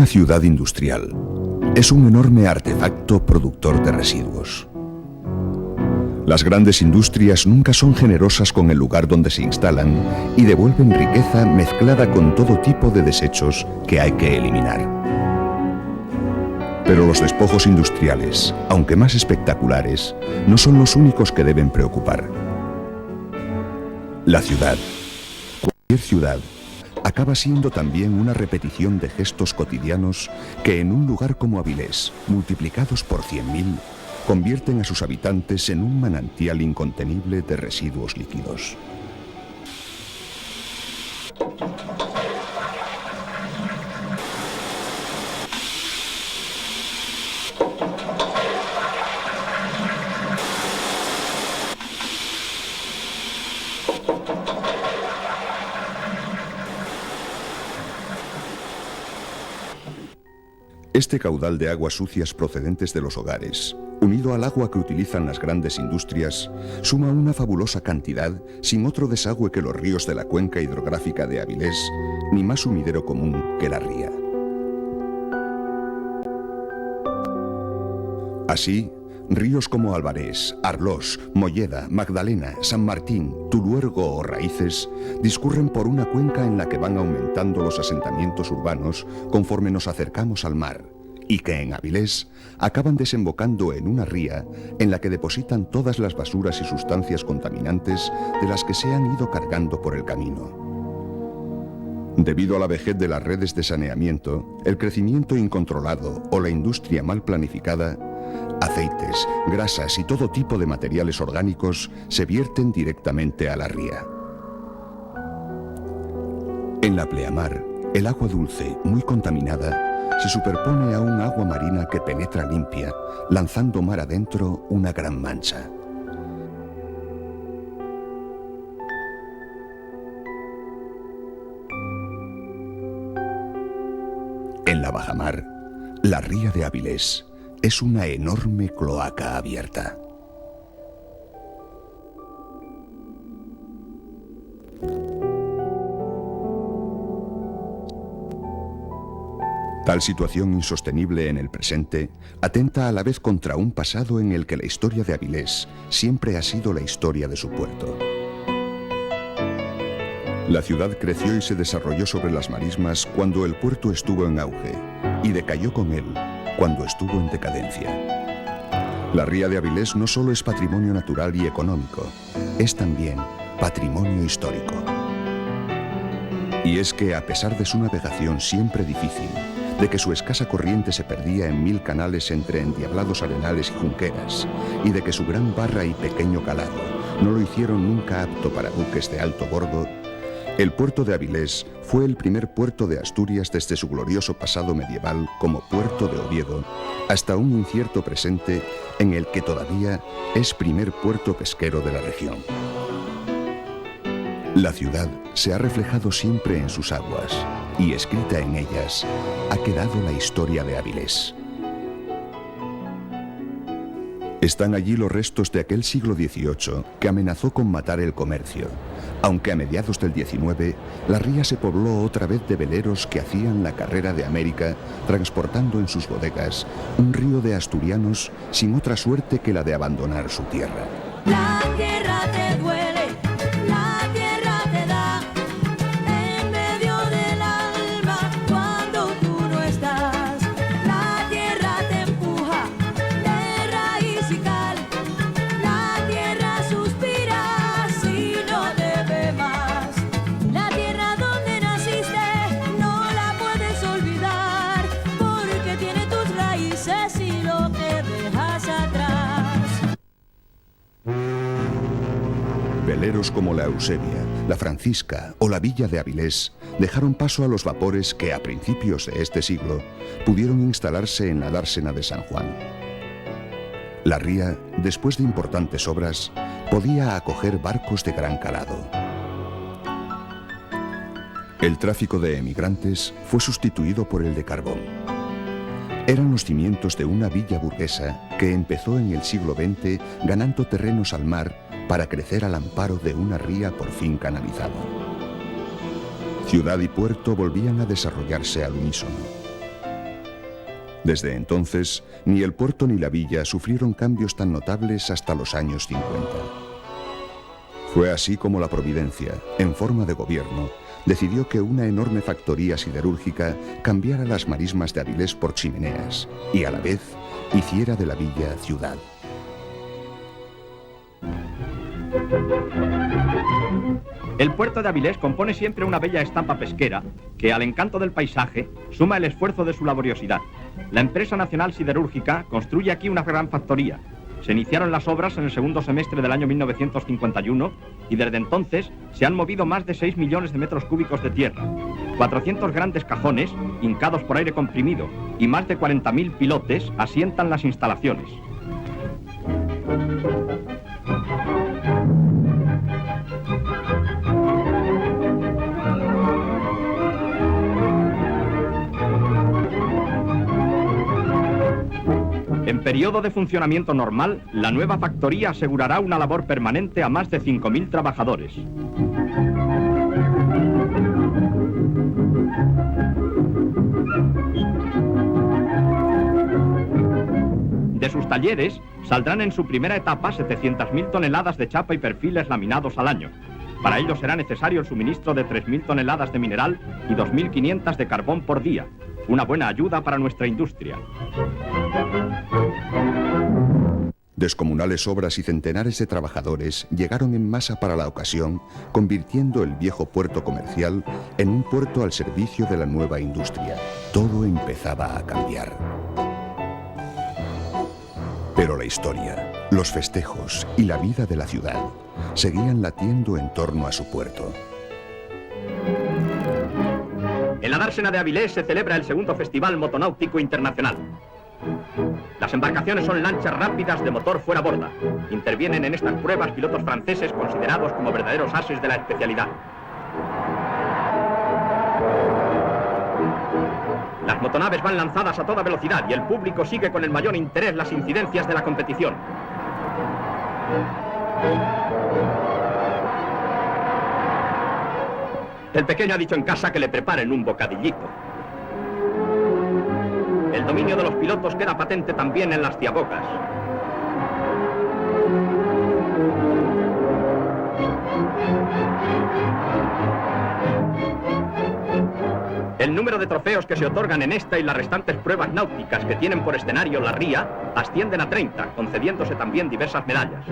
Una ciudad industrial es un enorme artefacto productor de residuos. Las grandes industrias nunca son generosas con el lugar donde se instalan y devuelven riqueza mezclada con todo tipo de desechos que hay que eliminar. Pero los despojos industriales, aunque más espectaculares, no son los únicos que deben preocupar. La ciudad, cualquier ciudad, acaba siendo también una repetición de gestos cotidianos que en un lugar como Avilés, multiplicados por 100.000, convierten a sus habitantes en un manantial incontenible de residuos líquidos. Este caudal de aguas sucias procedentes de los hogares, unido al agua que utilizan las grandes industrias, suma una fabulosa cantidad sin otro desagüe que los ríos de la cuenca hidrográfica de Avilés, ni más sumidero común que la ría. Así, ríos como Albarés, Arlós, Molleda, Magdalena, San Martín, Tuluergo o Raíces discurren por una cuenca en la que van aumentando los asentamientos urbanos conforme nos acercamos al mar, y que en Avilés acaban desembocando en una ría en la que depositan todas las basuras y sustancias contaminantes de las que se han ido cargando por el camino. Debido a la vejez de las redes de saneamiento, el crecimiento incontrolado o la industria mal planificada, aceites, grasas y todo tipo de materiales orgánicos se vierten directamente a la ría. En la pleamar, el agua dulce, muy contaminada, se superpone a un agua marina que penetra limpia, lanzando mar adentro una gran mancha. En la bajamar, la ría de Avilés es una enorme cloaca abierta. Tal situación insostenible en el presente atenta a la vez contra un pasado en el que la historia de Avilés siempre ha sido la historia de su puerto. La ciudad creció y se desarrolló sobre las marismas cuando el puerto estuvo en auge y decayó con él cuando estuvo en decadencia. La ría de Avilés no solo es patrimonio natural y económico, es también patrimonio histórico. Y es que a pesar de su navegación siempre difícil, de que su escasa corriente se perdía en 1000 canales entre endiablados arenales y junqueras, y de que su gran barra y pequeño calado no lo hicieron nunca apto para buques de alto bordo, el puerto de Avilés fue el primer puerto de Asturias desde su glorioso pasado medieval como puerto de Oviedo hasta un incierto presente en el que todavía es primer puerto pesquero de la región. La ciudad se ha reflejado siempre en sus aguas y escrita en ellas ha quedado la historia de Avilés. Están allí los restos de aquel siglo XVIII que amenazó con matar el comercio, aunque a mediados del XIX la ría se pobló otra vez de veleros que hacían la carrera de América transportando en sus bodegas un río de asturianos sin otra suerte que la de abandonar su tierra. La tierra te duele, la tierra te da en medio del alma cuando tú no estás. La tierra te empuja de raíz y cal, la tierra suspira si no te ve más. La tierra donde naciste no la puedes olvidar porque tiene tus raíces y lo que dejas atrás. Veleros como la Eusebia, la Francisca o la Villa de Avilés dejaron paso a los vapores que a principios de este siglo pudieron instalarse en la dársena de San Juan. La ría, después de importantes obras, podía acoger barcos de gran calado. El tráfico de emigrantes fue sustituido por el de carbón. Eran los cimientos de una villa burguesa que empezó en el siglo XX ganando terrenos al mar para crecer al amparo de una ría por fin canalizada. Ciudad y puerto volvían a desarrollarse al unísono. Desde entonces, ni el puerto ni la villa sufrieron cambios tan notables hasta los años 50. Fue así como la Providencia, en forma de gobierno, decidió que una enorme factoría siderúrgica cambiara las marismas de Avilés por chimeneas y, a la vez, hiciera de la villa ciudad. El puerto de Avilés compone siempre una bella estampa pesquera que, al encanto del paisaje, suma el esfuerzo de su laboriosidad. La empresa nacional siderúrgica construye aquí una gran factoría. Se iniciaron las obras en el segundo semestre del año 1951 y desde entonces se han movido más de 6 millones de metros cúbicos de tierra, 400 grandes cajones hincados por aire comprimido y más de 40.000 pilotes asientan las instalaciones. En periodo de funcionamiento normal, la nueva factoría asegurará una labor permanente a más de 5.000 trabajadores. De sus talleres saldrán en su primera etapa 700.000 toneladas de chapa y perfiles laminados al año. Para ello será necesario el suministro de 3.000 toneladas de mineral y 2.500 de carbón por día. Una buena ayuda para nuestra industria. Descomunales obras y centenares de trabajadores llegaron en masa para la ocasión, convirtiendo el viejo puerto comercial en un puerto al servicio de la nueva industria. Todo empezaba a cambiar. Pero la historia, los festejos y la vida de la ciudad seguían latiendo en torno a su puerto. En la dársena de Avilés se celebra el segundo Festival Motonáutico Internacional. Las embarcaciones son lanchas rápidas de motor fuera borda. Intervienen en estas pruebas pilotos franceses considerados como verdaderos ases de la especialidad. Las motonaves van lanzadas a toda velocidad y el público sigue con el mayor interés las incidencias de la competición. El pequeño ha dicho en casa que le preparen un bocadillito. El dominio de los pilotos queda patente también en las ciabocas. El número de trofeos que se otorgan en esta y las restantes pruebas náuticas que tienen por escenario la ría ascienden a 30, concediéndose también diversas medallas.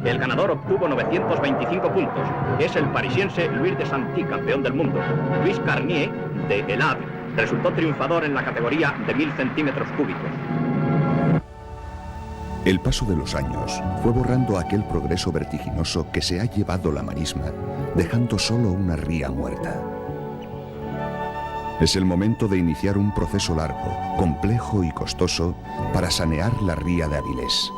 El ganador obtuvo 925 puntos. Es el parisiense Luis de Santi, campeón del mundo. Luis Carnier, de El Havre, resultó triunfador en la categoría de 1000 centímetros cúbicos. El paso de los años fue borrando aquel progreso vertiginoso que se ha llevado la marisma, dejando solo una ría muerta. Es el momento de iniciar un proceso largo, complejo y costoso para sanear la ría de Avilés.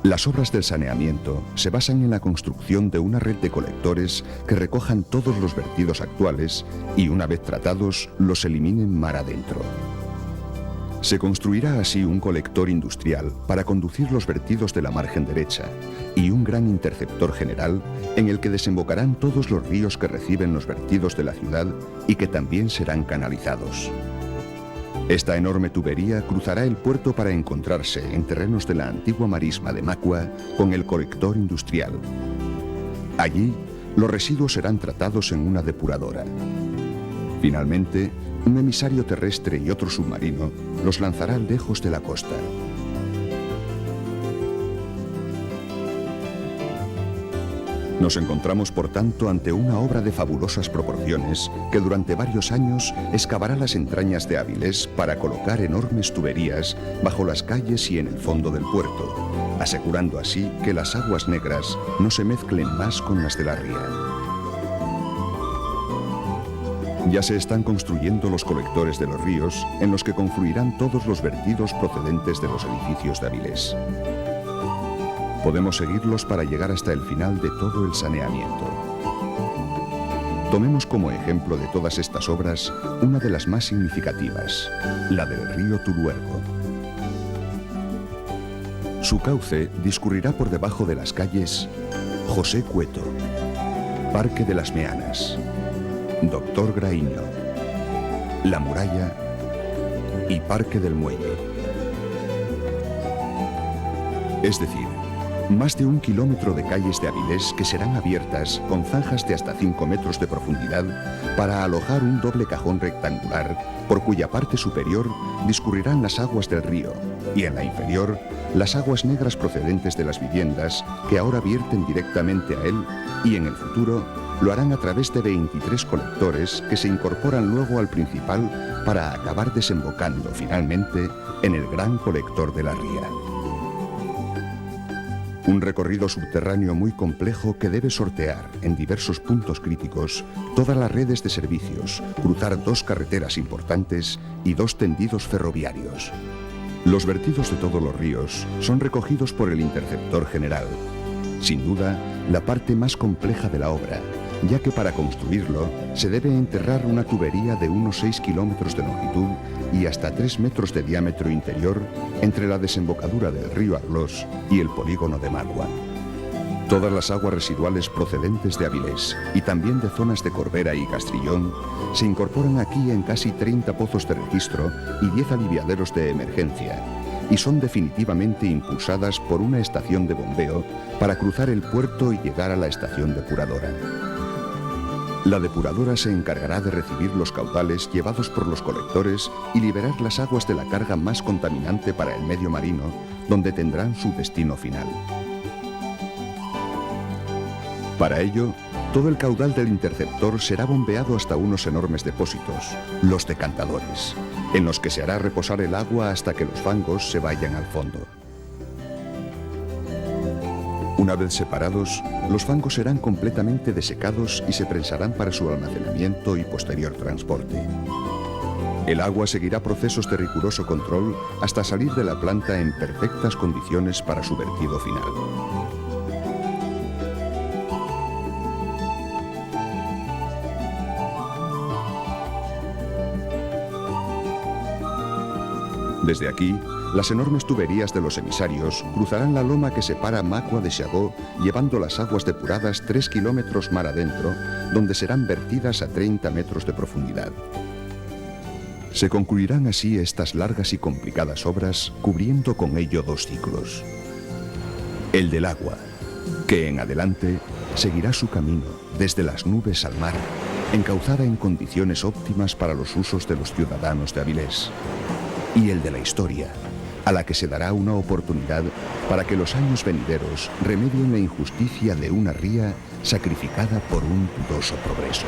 Las obras del saneamiento se basan en la construcción de una red de colectores que recojan todos los vertidos actuales y, una vez tratados, los eliminen mar adentro. Se construirá así un colector industrial para conducir los vertidos de la margen derecha y un gran interceptor general en el que desembocarán todos los ríos que reciben los vertidos de la ciudad y que también serán canalizados. Esta enorme tubería cruzará el puerto para encontrarse en terrenos de la antigua marisma de Macua con el colector industrial. Allí, los residuos serán tratados en una depuradora. Finalmente, un emisario terrestre y otro submarino los lanzará lejos de la costa. Nos encontramos, por tanto, ante una obra de fabulosas proporciones que durante varios años excavará las entrañas de Avilés para colocar enormes tuberías bajo las calles y en el fondo del puerto, asegurando así que las aguas negras no se mezclen más con las de la ría. Ya se están construyendo los colectores de los ríos en los que confluirán todos los vertidos procedentes de los edificios de Avilés. Podemos seguirlos para llegar hasta el final de todo el saneamiento. Tomemos como ejemplo de todas estas obras una de las más significativas, la del río Tuluergo. Su cauce discurrirá por debajo de las calles José Cueto, Parque de las Meanas, Doctor Graíño, La Muralla y Parque del Muelle. Es decir, más de 1 kilómetro de calles de Avilés que serán abiertas con zanjas de hasta 5 metros de profundidad para alojar un doble cajón rectangular por cuya parte superior discurrirán las aguas del río y en la inferior las aguas negras procedentes de las viviendas que ahora vierten directamente a él y en el futuro lo harán a través de 23 colectores que se incorporan luego al principal para acabar desembocando finalmente en el gran colector de la ría. Un recorrido subterráneo muy complejo que debe sortear en diversos puntos críticos todas las redes de servicios, cruzar 2 carreteras importantes y 2 tendidos ferroviarios. Los vertidos de todos los ríos son recogidos por el Interceptor General. Sin duda, la parte más compleja de la obra, ya que para construirlo se debe enterrar una tubería de unos 6 kilómetros de longitud y hasta 3 metros de diámetro interior entre la desembocadura del río Arlós y el polígono de Macua. Todas las aguas residuales procedentes de Avilés y también de zonas de Corbera y Castrillón se incorporan aquí en casi 30 pozos de registro y 10 aliviaderos de emergencia y son definitivamente impulsadas por una estación de bombeo para cruzar el puerto y llegar a la estación depuradora. La depuradora se encargará de recibir los caudales llevados por los colectores y liberar las aguas de la carga más contaminante para el medio marino, donde tendrán su destino final. Para ello, todo el caudal del interceptor será bombeado hasta unos enormes depósitos, los decantadores, en los que se hará reposar el agua hasta que los fangos se vayan al fondo. Una vez separados, los fangos serán completamente desecados y se prensarán para su almacenamiento y posterior transporte. El agua seguirá procesos de riguroso control hasta salir de la planta en perfectas condiciones para su vertido final. Desde aquí, las enormes tuberías de los emisarios cruzarán la loma que separa Macua de Xagó, llevando las aguas depuradas 3 kilómetros mar adentro, donde serán vertidas a 30 metros de profundidad. Se concluirán así estas largas y complicadas obras, cubriendo con ello 2 ciclos. El del agua, que en adelante seguirá su camino desde las nubes al mar, encauzada en condiciones óptimas para los usos de los ciudadanos de Avilés. Y el de la historia, a la que se dará una oportunidad para que los años venideros remedien la injusticia de una ría sacrificada por un dudoso progreso.